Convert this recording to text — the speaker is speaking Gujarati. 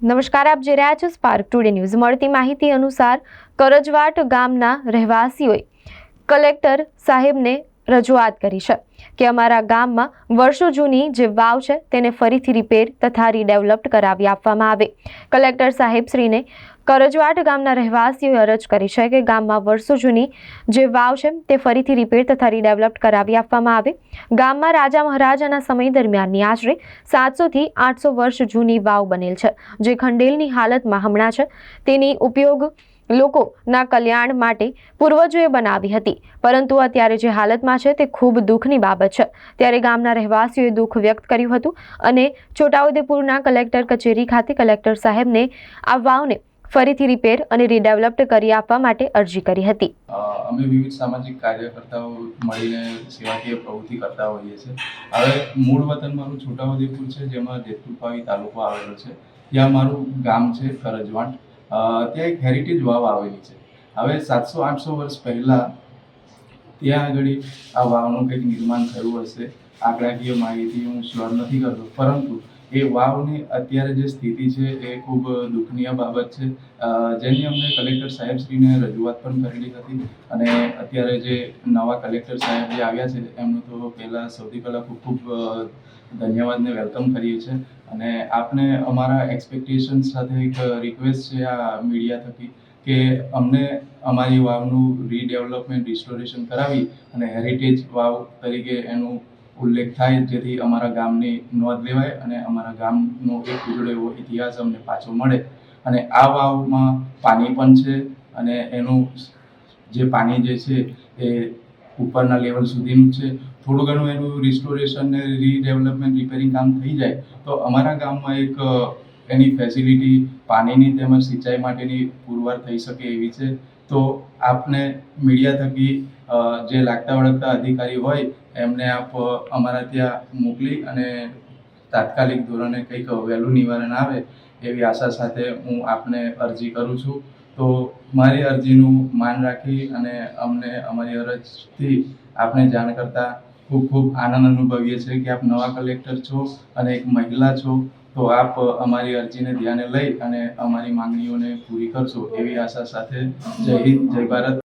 નમસ્કાર, આપ જોઈ રહ્યા છો સ્પાર્ક ટુડે ન્યૂઝ। મળતી માહિતી અનુસાર કરજવાટ ગામના રહેવાસીઓએ કલેક્ટર સાહેબને રજૂઆત કરી છે કે અમારા ગામમાં વર્ષો જૂની જે વાવ છે તેને ફરીથી રિપેર તથા રીડેવલપ્ડ કરાવી આપવામાં આવે। કલેક્ટર સાહેબશ્રીને કરજવાટ ગામના રહેવાસીઓએ અરજ કરી છે કે ગામમાં વર્ષો જૂની જે વાવ છે તે ફરીથી રિપેર તથા રીડેવલપ્ડ કરાવી આપવામાં આવે। ગામમાં રાજા મહારાજાના સમય દરમિયાનની આશરે 700 થી 800 વર્ષ જૂની વાવ બનેલ છે, જે ખંડેલની હાલતમાં હમણાં છે। તેની ઉપયોગ લોકોના કલ્યાણ માટે પૂર્વજોએ બનાવી હતી, પરંતુ અત્યારે જે હાલતમાં છે તે ખૂબ દુઃખની બાબત છે। ત્યારે ગામના રહેવાસીઓએ દુઃખ વ્યક્ત કર્યું હતું અને છોટાઉદેપુરના કલેક્ટર કચેરી ખાતે કલેક્ટર સાહેબને આ વાવને ફરીથી રિપેર અને રીડેવલપ્ડ કરી આપવા માટે અરજી કરી હતી। અમે વિવિધ સામાજિક કાર્યકર્તાઓ મળીને સેવાકીય પ્રવૃત્તિ કરતા હોઈએ છીએ। હવે મૂળ વતન મારું છોટાઉદેપુર છે, જેમાં જેતપુર તાલુકો આવેલો છે। ત્યાં મારું ગામ છે કરજવાટ। ત્યાં એક હેરિટેજ વાવ આવેલી છે। હવે 700-800 વર્ષ પહેલાં ત્યાં આગળ આ વાવનું કંઈક નિર્માણ થયું હશે। આંકડાકીય માહિતી હું શ્યોર નથી કરતો, પરંતુ એ વાવની અત્યારે જે સ્થિતિ છે એ ખૂબ દુઃખનીય બાબત છે, જેની અમને કલેક્ટર સાહેબશ્રીને રજૂઆત પણ કરેલી હતી। અને અત્યારે જે નવા કલેક્ટર સાહેબ જે આવ્યા છે એમનું તો સૌથી પહેલાં ખૂબ ખૂબ ધન્યવાદને વેલકમ કરીએ છીએ। અને આપને અમારા એક્સપેક્ટેશન સાથે એક રિક્વેસ્ટ છે આ મીડિયા થકી કે અમને અમારી વાવનું રીડેવલપમેન્ટ રિસ્ટોરેશન કરાવી અને હેરિટેજ વાવ તરીકે એનું ઉલ્લેખ થાય, જેથી અમારા ગામની નોંધ લેવાય અને અમારા ગામનો એક ઉજળો એવો ઇતિહાસ અમને પાછો મળે। અને આ વાવમાં પાણી પણ છે અને એનું જે પાણી જે છે એ ઉપરના લેવલ સુધીનું છે। થોડું ઘણું એનું રિસ્ટોરેશન ને રીડેવલપમેન્ટ રિપેરિંગ કામ થઈ જાય તો અમારા ગામમાં એક એની ફેસિલિટી પાણીની તેમજ સિંચાઈ માટેની પુરવાર થઈ શકે એવી છે। તો આપને મીડિયા થકી જે લાગતા વળગતા અધિકારી હોય એમને આપ અમારા ત્યાં મોકલી અને તાત્કાલિક ધોરણે કંઈક વહેલું નિવારણ આવે એવી આશા સાથે હું આપને અરજી કરું છું। તો મારી અરજીનું માન રાખી અને અમને અમારી અરજથી આપને જાણ કરતા ખૂબ ખૂબ આનંદ અનુભવીએ છીએ કે આપ નવા કલેક્ટર છો અને એક મહિલા છો, તો આપ અમારી અરજીને ધ્યાને લઈ અને અમારી માંગણીઓને પૂરી કરશો એવી આશા સાથે જય હિન્દ, જય ભારત।